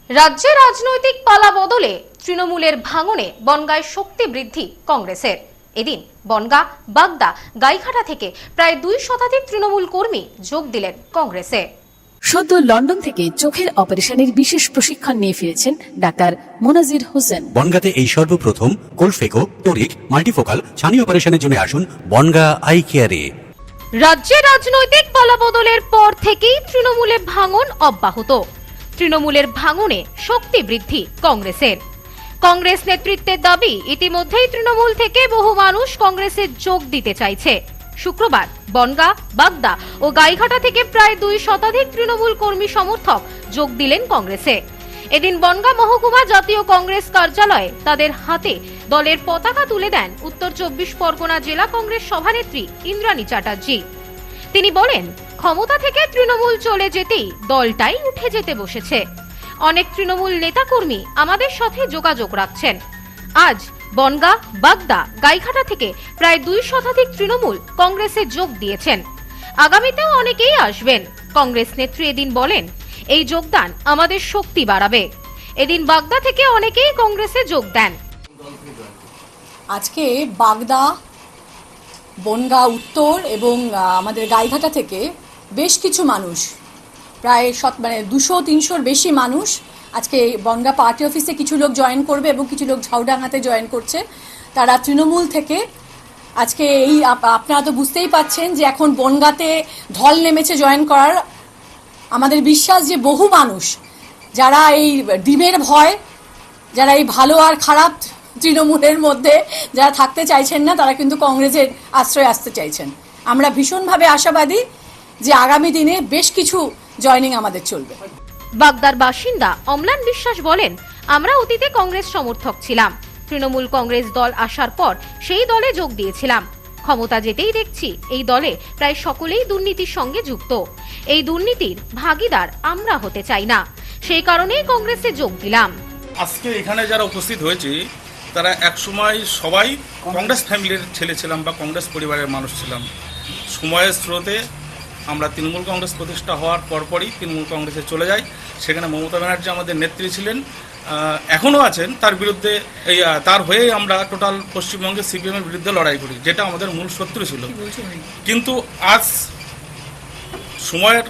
রাজ্যে রাজনৈতিক পালা বদলে তৃণমূলের ভাঙনে বনগাঁয় শক্তি বৃদ্ধি কংগ্রেসের। এদিন বনগাঁ, বাগদা, গাইঘাটা থেকে প্রায় 2 শতাধিক তৃণমূল কর্মী যোগ দিলেন কংগ্রেসে। সদ্য লন্ডন থেকে চোখের অপারেশনের বিশেষ প্রশিক্ষণ নিয়ে ফিরেছেন ডাক্তার মোনাজির হোসেন। বনগাঁতে এই সর্বপ্রথম কোলফেকো, টোরিক, মাল্টিফোকাল ছানি অপারেশনের জন্য আসুন বনগাঁ আই কেয়ারে। রাজ্যে রাজনৈতিক পালা বদলের পর থেকেই তৃণমূলে ভাঙন অব্যাহত। তৃণমূলের ভাঙনে শক্তি বৃদ্ধি কংগ্রেসের। কংগ্রেস নেতৃত্বের দাবি, ইতিমধ্যেই তৃণমূল থেকে বহু মানুষ কংগ্রেসে যোগ দিতে চাইছে। শুক্রবার বনগাঁ, বাগদা ও গাইঘাটা থেকে প্রায় 2 শতাধিক তৃণমূল কর্মী সমর্থক যোগ দিলেন কংগ্রেসে। এদিন বনগাঁ মহকুমা জাতীয় কংগ্রেস কার্যালয়ে তাদের হাতে দলের পতাকা তুলে দেন উত্তর 24 পরগনা জেলা কংগ্রেস সভানেত্রী ইন্দ্রাণী চ্যাটার্জি। তিনি বলেন, ক্ষমতা থেকে তৃণমূল চলে যেতেই দলটাই উঠে যেতে বসেছে। অনেক তৃণমূল নেতাকর্মী আমাদের সাথে যোগাযোগ রাখছেন। আজ বনগাঁ, বাগদা, গাইঘাটা থেকে প্রায় 2 শতাধিক তৃণমূল কংগ্রেসে যোগ দিয়েছেন। আগামীতেও অনেকেই আসবেন। কংগ্রেস নেত্রী এদিন বলেন, এই যোগদান আমাদের শক্তি বাড়াবে। এদিন বাগদা থেকে অনেকেই কংগ্রেসে যোগ দেন। আজকে বাগদা, বনগাঁ উত্তর এবং আমাদের গাইঘাটা থেকে বেশ কিছু মানুষ, প্রায় 200-300-র বেশি মানুষ আজকে বনগাঁ পার্টি অফিসে কিছু লোক জয়েন করবে এবং কিছু লোক ঝাউডাঙ্গাতে জয়েন করছে। তারা তৃণমূল থেকে আজকে আপনারা তো বুঝতেই পাচ্ছেন যে এখন বনগাঁতে ঢল নেমেছে জয়েন করার। আমাদের বিশ্বাস যে বহু মানুষ যারা এই ডিমের ভয়, যারা এই ভালো আর খারাপ তৃণমূলের মধ্যে যারা থাকতে চাইছেন না, তারা কিন্তু কংগ্রেসের আশ্রয় আসতে চাইছেন। আমরা ভীষণভাবে আশাবাদী যে আগামী দিনে বেশ কিছু জয়েনিং আমাদের চলবে। বাগদার বাসিন্দা অমলান বিশ্বাস বলেন, আমরা অতীতে কংগ্রেস সমর্থক ছিলাম। তৃণমূল কংগ্রেস দল আসার পর সেই দলে যোগ দিয়েছিলাম। ক্ষমতা যেতেই দেখছি এই দলে প্রায় সকলেই দুর্নীতির সঙ্গে যুক্ত। এই দুর্নীতির ভাগীদার আমরা হতে চাই না, সেই কারণেই কংগ্রেসে যোগ দিলাম। আজকে এখানে যারা উপস্থিত হয়েছে তারা একসময় সবাই কংগ্রেস ফ্যামিলির ছেলে ছিলাম বা কংগ্রেস পরিবারের মানুষ ছিলাম। সময়ের স্রোতে আমরা তৃণমূল কংগ্রেস প্রতিষ্ঠা হওয়ার পরপরই তৃণমূল কংগ্রেসে চলে যাই। সেখানে মমতা ব্যানার্জি আমাদের নেত্রী ছিলেন, এখনও আছেন। তার বিরুদ্ধে তার হয়েই আমরা টোটাল পশ্চিমবঙ্গে সিপিএমের বিরুদ্ধে লড়াই করি, যেটা আমাদের মূল শত্রু ছিল। কিন্তু আজ সময়ের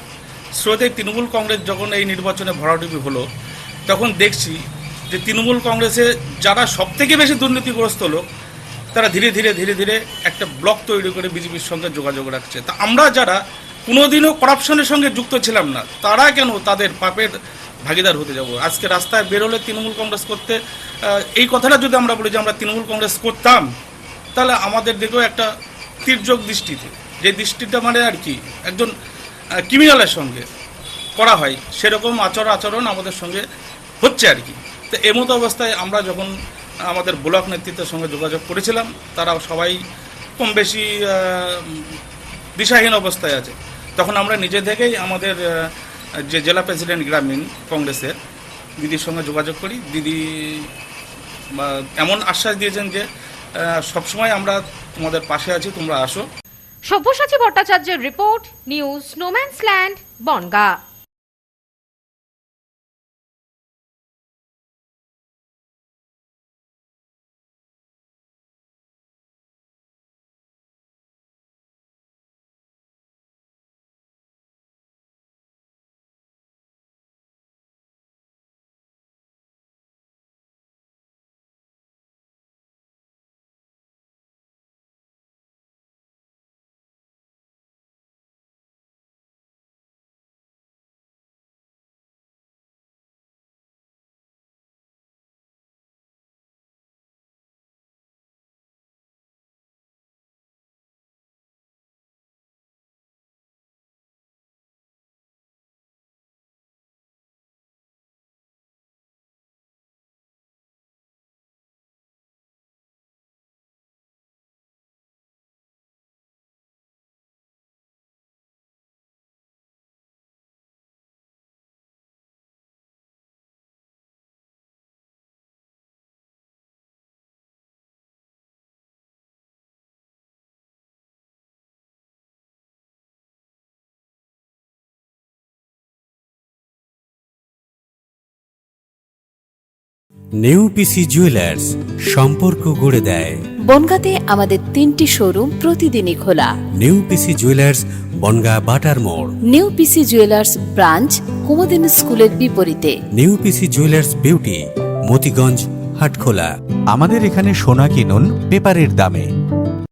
স্রোতে তৃণমূল কংগ্রেস যখন এই নির্বাচনে ভরাডুবি হলো, তখন দেখছি যে তৃণমূল কংগ্রেসে যারা সবথেকে বেশি দুর্নীতিগ্রস্ত লোক, তারা ধীরে ধীরে ধীরে ধীরে একটা ব্লক তৈরি করে বিজেপির সঙ্গে যোগাযোগ রাখছে। তা আমরা যারা কোনোদিনও করাপশনের সঙ্গে যুক্ত ছিলাম না, তারা কেন তাদের পাপের ভাগিদার হতে যাব? আজকে রাস্তায় বেরোলে তৃণমূল কংগ্রেস করতে, এই কথাটা যদি আমরা বলি যে আমরা তৃণমূল কংগ্রেস করতাম, তাহলে আমাদের দিকেও একটা তির্যক দৃষ্টিতে, যে দৃষ্টিটা মানে আর কি একজন ক্রিমিনালের সঙ্গে করা হয়, সেরকম আচরণ আমাদের সঙ্গে হচ্ছে আর কি। তো এমতো অবস্থায় আমরা যখন আমাদের ব্লক নেতৃত্বের সঙ্গে যোগাযোগ করেছিলাম, তারা সবাই কম বেশি দিশাহীন অবস্থায় আছে। তখন আমরা নিজে থেকেই আমাদের যে জেলা প্রেসিডেন্ট গ্রামীণ কংগ্রেসের দিদির সঙ্গে যোগাযোগ করি। দিদি এমন আশ্বাস দিয়েছেন যে সবসময় আমরা তোমাদের পাশে আছি, তোমরা আসো। সব্যসাচী ভট্টাচার্যের report, news no man's land, Bangaon. New PC jewellers, সম্পর্ক গড়ে দেয়। বনগাঁতে আমাদের 3টি শোরুম প্রতিদিনই খোলা। নিউ পিসি জুয়েলার্স, বনগা বাটার মোড়। নিউ পিসি জুয়েলার্স ব্রাঞ্চ কুমুদিন স্কুলের বিপরীতে। New PC jewellers beauty, Motiganj, Hatkhola. আমাদের এখানে সোনা কিনুন পেপারের দামে।